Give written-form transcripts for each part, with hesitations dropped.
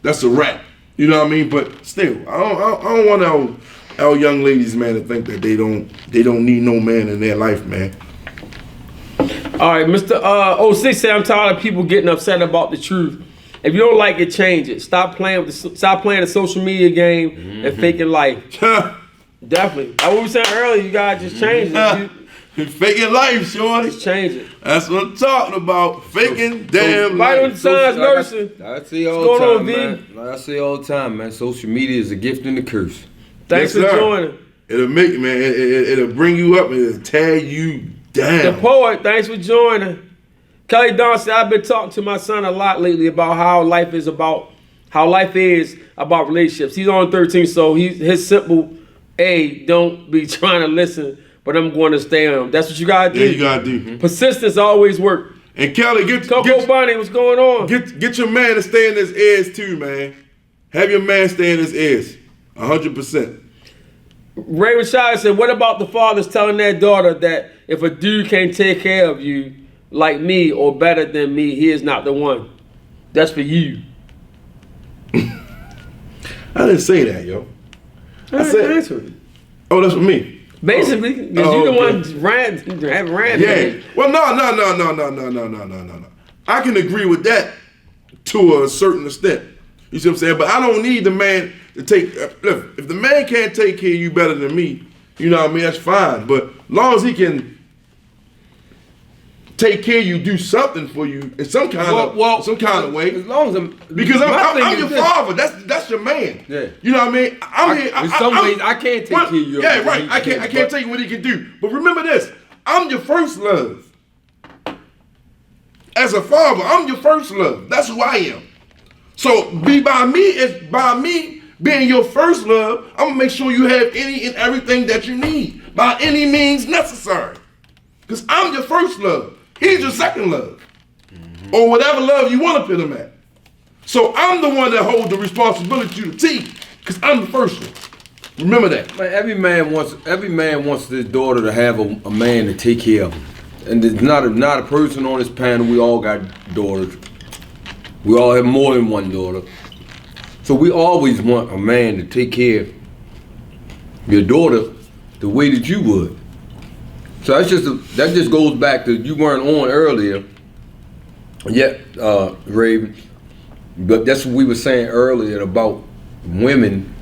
that's a wrap. You know what I mean? But still, I don't want our young ladies, man, to think that they don't need no man in their life, man. All right, Mr. 06 said, I'm tired of people getting upset about the truth. If you don't like it, change it. Stop playing the social media game and faking life. Definitely. Like what we said earlier, you gotta just change it. Faking life, shorty. Just change it. That's what I'm talking about. Faking damn life. life. On Science nursing. I see all the time, man. Like I say all the time, man. Social media is a gift and a curse. Thanks for joining. It'll make man. It'll bring you up and it'll tear you down. The poet, thanks for joining. Kelly Don said, I've been talking to my son a lot lately about how life is about relationships. He's on 13, so his simple don't be trying to listen, but I'm going to stay on him. That's what you gotta do. Yeah, you gotta do. Persistence always work. And Kelly, Coco Bonnie, what's going on? Get your man to stay in his ears too, man. Have your man stay in his ears, 100%. Ray Rashad said, what about the fathers telling their daughter that if a dude can't take care of you like me or better than me, he is not the one? That's for you. I didn't say that, yo. I said, oh, that's for me. Basically, because you the one ranting. Yeah. Well, no. I can agree with that to a certain extent. You see what I'm saying? But I don't need the man to take. If the man can't take care of you better than me, you know what I mean? That's fine. But as long as he can take care of you, do something for you in some kind of way. As long as because I'm your father. That's your man. Yeah. You know what I mean? I'm here. In some ways, I can't take care of you. Yeah, right. I can't tell you what he can do. But remember this: I'm your first love. As a father, I'm your first love. That's who I am. So by me being your first love, I'm gonna make sure you have any and everything that you need by any means necessary. Because I'm your first love. He's your second love. Or whatever love you want to put him at. So I'm the one that holds the responsibility to T, because I'm the first one. Remember that. Man, every man wants his daughter to have a man to take care of him. And there's not a person on this panel, we all got daughters. We all have more than one daughter. So we always want a man to take care of your daughter the way that you would. So that just goes back to, you weren't on earlier yet, Raven, but that's what we were saying earlier about women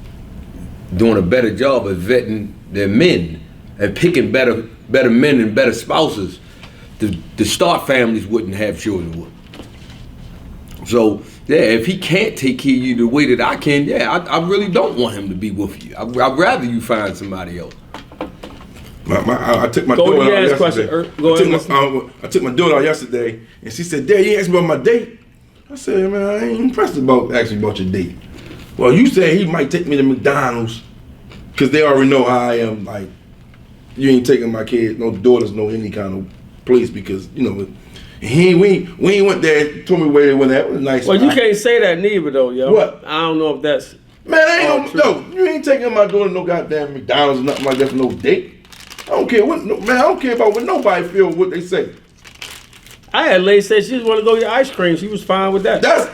doing a better job of vetting their men and picking better men and better spouses to start families with and have children with. So, yeah, if he can't take care of you the way that I can, I really don't want him to be with you. I'd rather you find somebody else. I took my daughter out yesterday. I took my daughter out yesterday, and she said, Dad, you asked me about my date? I said, man, I ain't impressed about asking about your date. Well, you said he might take me to McDonald's, because they already know how I am. Like, you ain't taking my kids, no daughters, no any kind of place, because, you know, we ain't went there, told me where they went at. It was nice. Well, you can't say that neither, though, yo. What? I don't know if that's... Man, you ain't taking my daughter to no goddamn McDonald's or nothing like that for no date. I don't care what, man, I don't care about what nobody feel what they say. I had a lady say she just want to go get ice cream. She was fine with that. That's...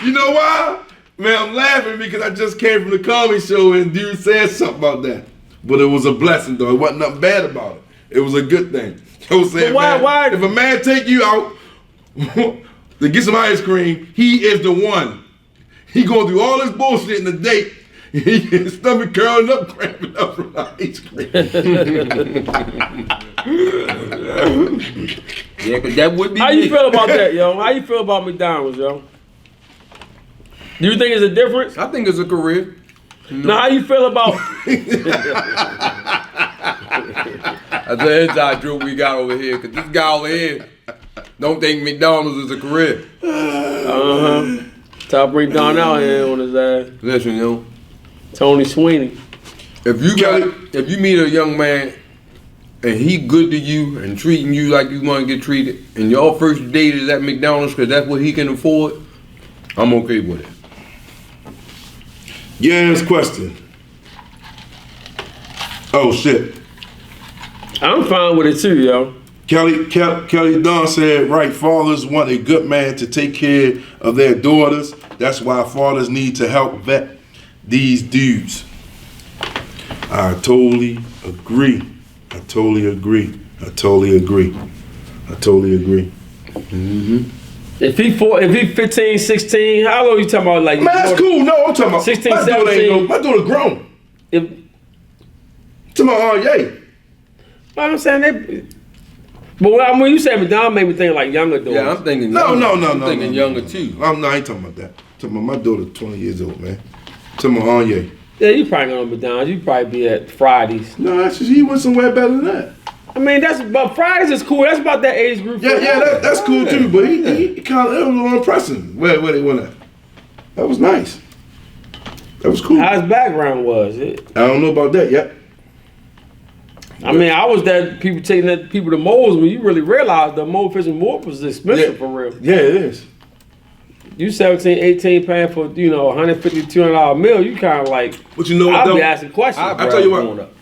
You know why? Man, I'm laughing because I just came from the comedy show and dude said something about that. But it was a blessing, though. It wasn't nothing bad about it. It was a good thing. I was saying, why? If a man take you out to get some ice cream, he is the one. He going through all this bullshit in the date. His stomach curling up, cramping up from the ice cream. Yeah, because that would be How you feel about that, yo? How you feel about McDonald's, yo? Do you think it's a difference? I think it's a career. Now, how you feel about... That's an inside joke we got over here, because this guy over here don't think McDonald's is a career. Try to bring Don out here on his ass. Listen, yo. Tony Sweeney. If you meet a young man and he good to you and treating you like you want to get treated, and your first date is at McDonald's because that's what he can afford, I'm okay with it. Yes, question. Oh shit. I'm fine with it too, yo. Kelly Dunn said, right, fathers want a good man to take care of their daughters. That's why fathers need to help vet these dudes. I totally agree. Mm-hmm. If he 15, 16, how old are you talking about? Like, man, that's cool. No, I'm talking about 16, my 17. My daughter grown. If, to my yay. I'm saying but when you say Madonna, made me think like younger daughters. Yeah, I'm thinking. No. I'm thinking younger too. I ain't talking about that. I'm talking about my daughter, 20 years old, man. To my yay. Yeah, you probably go to McDonald's. You probably be at Fridays. No, he went somewhere better than that. I mean, but Fridays is cool. That's about that age group. Yeah, that's cool too. But he kind of, it was a little impressive where they went at. That was nice. That was cool. How his background was. I don't know about that yet. I mean, I was there, people taking that people to moles when you really realized the mole fishing more was expensive for real. Yeah, it is. You 17, 18 paying for, $150, $200 meal, you kind of like, but you know what, I'll be asking questions. I tell you what.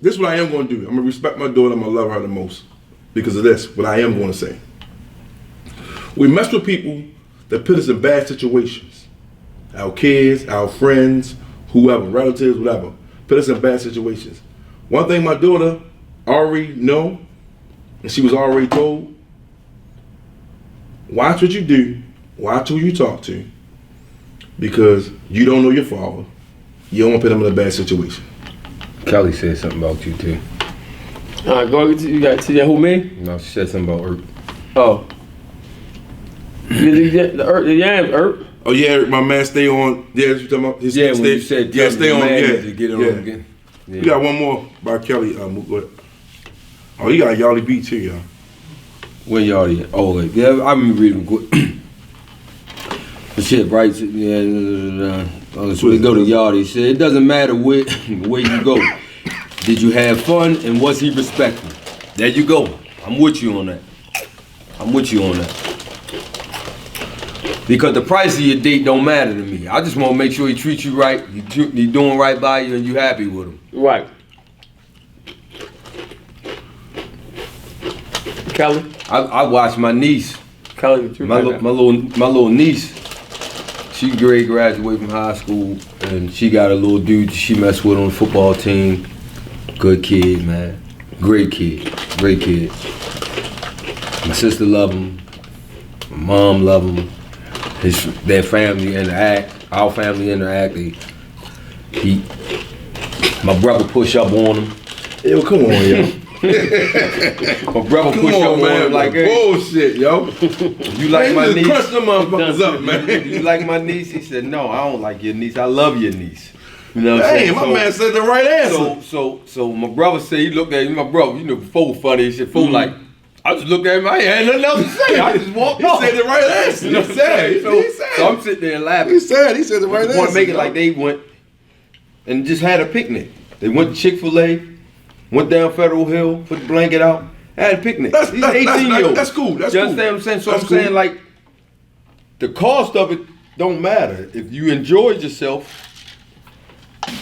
This is what I am going to do. I'm going to respect my daughter. I'm going to love her the most because of this, what I am going to say. We mess with people that put us in bad situations. Our kids, our friends, whoever, relatives, whatever. Put us in bad situations. One thing my daughter already know, and she was already told, watch what you do, watch who you talk to, because you don't know your father. You don't want to put him in a bad situation. Kelly said something about you too. All right, go. You got to who, me? No, she said something about Earth. Oh. The yams, Earth. Oh yeah, my man, stay on. Yeah, you talking about? When you said stay on. To get on again. Yeah. We got one more by Kelly. Oh, you got Yardley Beach here, y'all. Where Yardley? Oh, yeah, I've been reading good. The shit, right? Yeah. So they go to Yardley. He said it doesn't matter where you go. Did you have fun and was he respectful? There you go. I'm with you on that. Because the price of your date don't matter to me. I just want to make sure he treats you right, he doing right by you, and you happy with him. Right. Kelly? I watched my niece. Kelly, my little niece. She graduated from high school, and she got a little dude she messed with on the football team. Good kid, man. Great kid. My sister love him. My mom love him. Their family interact, our family interact. My brother push up on him. Yo, come on, yo. My brother push up on him like, hey, bullshit, yo. You like my niece? Crush them motherfuckers up, man. You like my niece? He said, no, I don't like your niece. I love your niece. You know what I'm saying? My man said the right answer. So my brother said, he looked at him, my brother, Fo funny. He said, Fo like, I just looked at him. I ain't had nothing else to say. I just walked off. He said the right answer. He said. So I'm sitting there laughing. He said the right answer. Want to make it like they went and just had a picnic. They went to Chick-fil-A, went down Federal Hill, put the blanket out, had a picnic. These 18-year-olds. That's cool. You understand what I'm saying? So I'm saying like the cost of it don't matter. If you enjoyed yourself,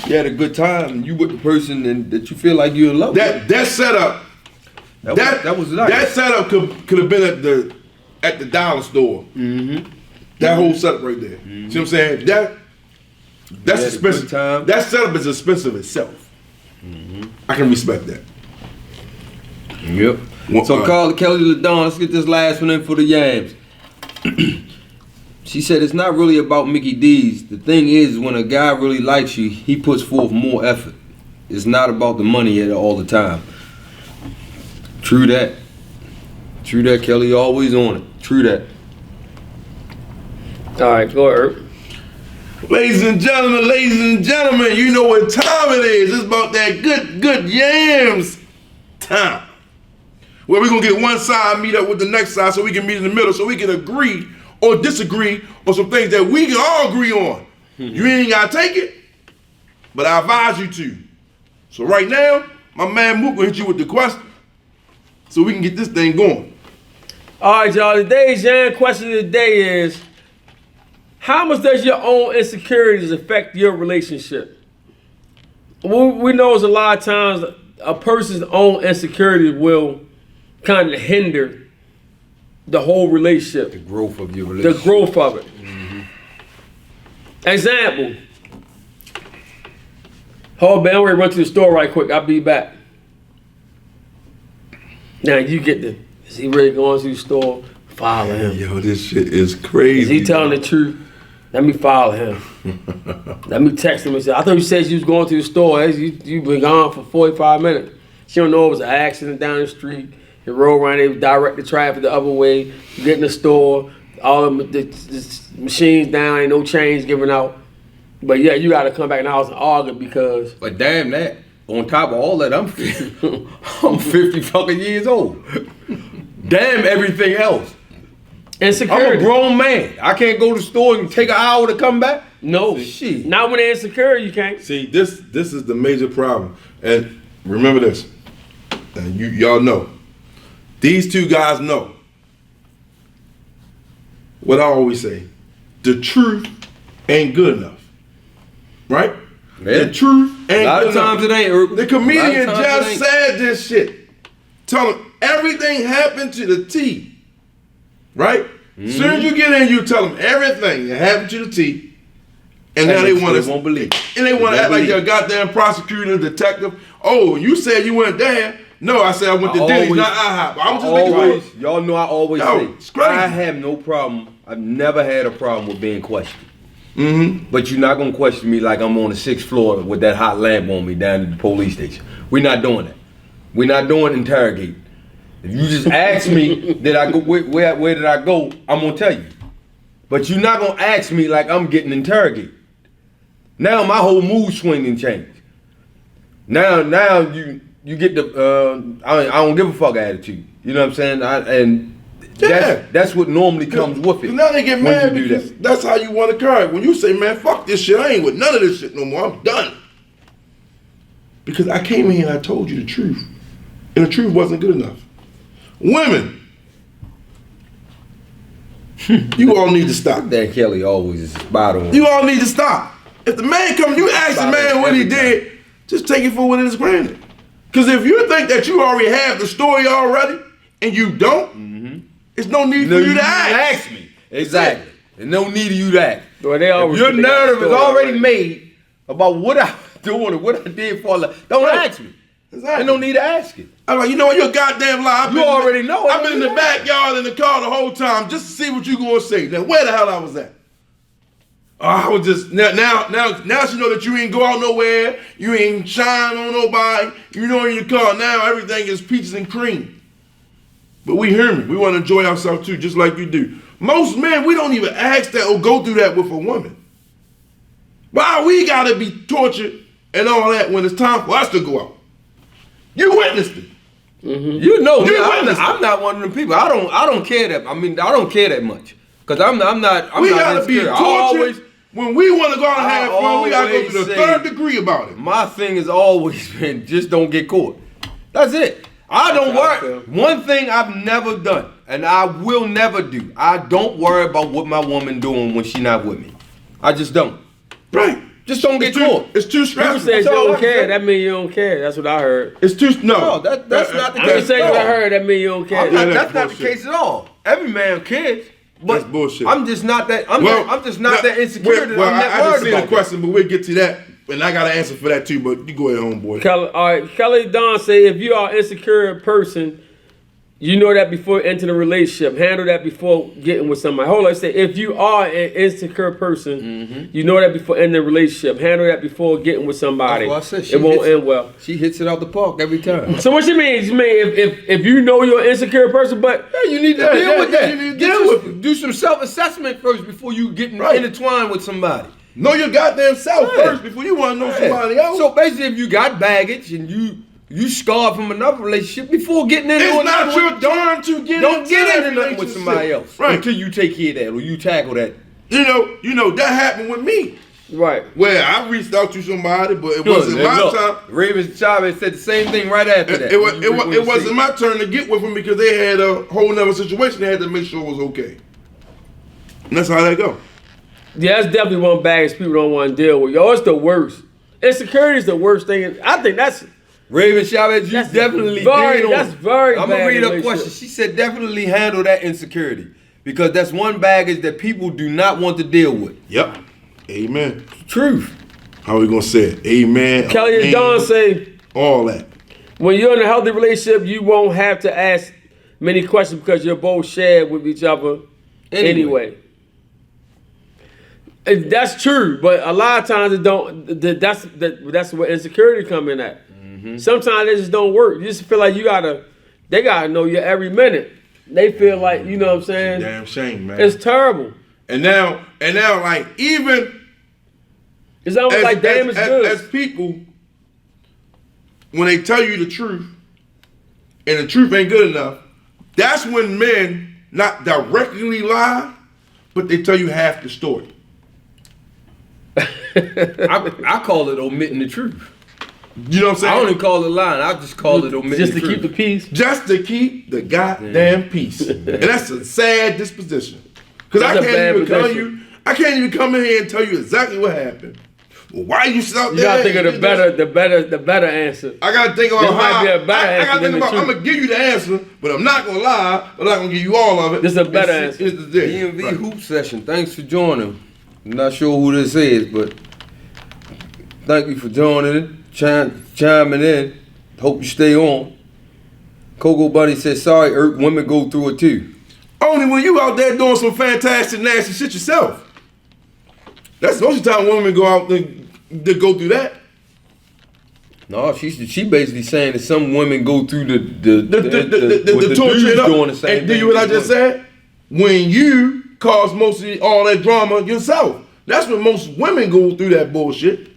you had a good time, and you with the person that you feel like you're in love with. That setup. That was nice. That setup could have been at the dollar store. Mm-hmm. That whole setup right there. Mm-hmm. See what I'm saying? That's expensive. That setup is expensive itself. Mm-hmm. I can respect that. Yep. So Kelly LaDon, let's get this last one in for the Yams. She said it's not really about Mickey D's. The thing is, when a guy really likes you, he puts forth more effort. It's not about the money all the time. True that. Kelly always on it. True that. All right, go ahead. Ladies and gentlemen, you know what time it is. It's about that good yams time. Where we're going to get one side meet up with the next side so we can meet in the middle so we can agree or disagree on some things that we can all agree on. You ain't got to take it, but I advise you to. So right now, my man Mook will hit you with the question so we can get this thing going. All right, y'all. Today's Jan question of the day is, how much does your own insecurities affect your relationship? We know it's a lot of times a person's own insecurity will kind of hinder the whole relationship. The growth of your relationship. The growth of it. Mm-hmm. Example. Hold on, I'm ready to run to the store right quick. I'll be back. Now you get is he really going to the store? Follow him. Yo, this shit is crazy. Is he telling the truth? Let me follow him. Let me text him and say, I thought you said you was going to the store. You been gone for 45 minutes. She don't know it was an accident down the street. You roll around, they direct the traffic the other way. You get in the store, all the machines down, ain't no change given out. But yeah, you got to come back in the house and argue because. But damn that. On top of all that, I'm 50 fucking years old. Damn everything else. Insecurity. I'm a grown man. I can't go to the store and take an hour to come back. No, shit. Not when they're insecure, you can't. See, this is the major problem. And remember this. And y'all know. These two guys know. What I always say. The truth ain't good enough. Right? Yeah. The truth ain't good enough. A lot of times it ain't. The comedian just said this shit. Tell him everything happened to the T. Right? Mm-hmm. Soon as you get in, you tell them everything that happened to the T. And now they want to won't believe. And they want to act like you're a goddamn prosecutor, detective. Oh, you said you went there. No, I said I went to Denny's, not IHOP. I'm just thinking. Y'all know I always say, I have no problem. I've never had a problem with being questioned. Mm-hmm. But you're not going to question me like I'm on the 6th floor with that hot lamp on me down at the police station. We're not doing that. We're not doing interrogate. If you just ask me, did I go? Where did I go? I'm gonna tell you. But you're not gonna ask me like I'm getting interrogated. Now my whole mood swing and change. Now you get the I don't give a fuck attitude. You know what I'm saying? That's what normally comes with it. Now they get mad because that's how you want to carry. When you say, man, fuck this shit, I ain't with none of this shit no more. I'm done. Because I came in here and I told you the truth, and the truth wasn't good enough. Women, you all need to stop. That Kelly always is spot on. You all need to stop. If the man comes, you ask the man what he did, just take it for what it is granted. Because if you think that you already have the story already, and you don't, it's no need for you to ask me. Exactly. There's no need of you to ask. Well, if your narrative is already made about what I'm doing and what I did for life, don't ask me. Exactly. There's no need to ask it. I'm like, you know what, you're a goddamn lie. You already know it. I've been in the backyard in the car the whole time just to see what you gonna say. Now, where the hell I was at? Oh, I was just, now she know that you ain't go out nowhere, you ain't shine on nobody, you know in your car, now everything is peaches and cream. But we human, we want to enjoy ourselves too, just like you do. Most men, we don't even ask that or go through that with a woman. Why we gotta be tortured and all that when it's time for us to go out? You witnessed it. Mm-hmm. You know, I'm not one of them people. I don't care that. I mean, I don't care that much because I'm not. We gotta be tortured when we want to go out and have fun. We gotta go to the 3rd degree about it. My thing has always been just don't get caught. That's it. I don't worry. One thing I've never done, and I will never do. I don't worry about what my woman doing when she not with me. I just don't. Right. Just don't get caught. It's too stressful. People say you don't care. That means you don't care. That's what I heard. It's too no. That's not the case. I'm saying what I heard. That means you don't care. That's not the case at all. Every man cares. But that's bullshit. I'm just not that. I'm just not that insecure. I just seen a question, but we'll get to that, and I got an answer for that too. But you go ahead, homeboy. All right, Kelly Don say if you are an insecure person, you know that before entering a relationship. Handle that before getting with somebody. Hold on, say if you are an insecure person, you know that before ending a relationship. Handle that before getting with somebody. That's what I said. It won't end well. She hits it out the park every time. So what you mean? You mean if you know you're an insecure person, but you need to deal with that. You need to deal with it. Do some self-assessment first before you get intertwined with somebody. Know your goddamn self first before you want to know somebody else. So basically, if you got baggage and you scarred from another relationship before getting into it's not your turn to get into nothing with somebody else until you take care of that or you tackle that. You know that happened with me. Right. Where I reached out to somebody, but it wasn't my time. Ravens Chavez said the same thing right after that. It wasn't my turn to get with him because they had a whole nother situation. They had to make sure it was okay. And that's how that go. Yeah, that's definitely one baggage people don't want to deal with. Yo, it's the worst. Insecurity is the worst thing. I think that's Raven Chavez, you definitely did on. That's very I'm gonna read her question. She said definitely handle that insecurity because that's one baggage that people do not want to deal with. Yep. Amen. Truth. How are we gonna say it? Amen. Kelly and Don say all that. When you're in a healthy relationship, you won't have to ask many questions because you're both shared with each other anyway. That's true, but a lot of times it don't. That's where insecurity come in at. Mm-hmm. Sometimes it just don't work. You just feel like they gotta know you every minute. They feel like, you know what I'm saying? Damn shame, man. It's terrible. And now, like even it's almost like damaged goods. As people, when they tell you the truth, and the truth ain't good enough, that's when men not directly lie, but they tell you half the story. I call it omitting the truth. You know what I'm saying? I don't even call it lying. I just call it omitting just the truth. Just to keep the peace? Just to keep the goddamn peace. And that's a sad disposition. Because I can't even come in here and tell you exactly what happened. Well, why you out there? You gotta think of the better answer. I gotta think about how. Might be a better answer. I gotta think about. I'm gonna give you the answer, but I'm not gonna lie. I'm not gonna give you all of it. This is a better answer. DMV Hoop Session. Thanks for joining. I'm not sure who this is, but thank you for joining, chiming in. Hope you stay on. Coco Bunny says, sorry, women go through it too. Only when you out there doing some fantastic, nasty shit yourself. That's most of the time women go out to go through that. No, she basically saying that some women go through the torture doing the same thing. And do you what I just said? When you cause most of all that drama yourself. That's when most women go through that bullshit.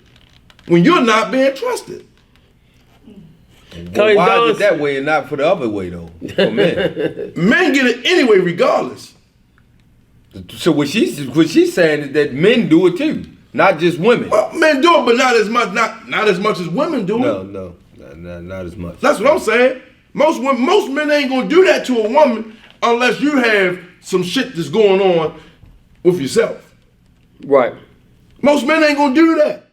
When you're not being trusted. Well, why is it that way and not for the other way though? For men. Men get it anyway regardless. So what she's saying is that men do it too, not just women. Well, men do it, but not as much. Not as much as women do it. No, not as much. That's what I'm saying. Most men ain't gonna do that to a woman unless you have some shit that's going on with yourself. Right. Most men ain't gonna do that.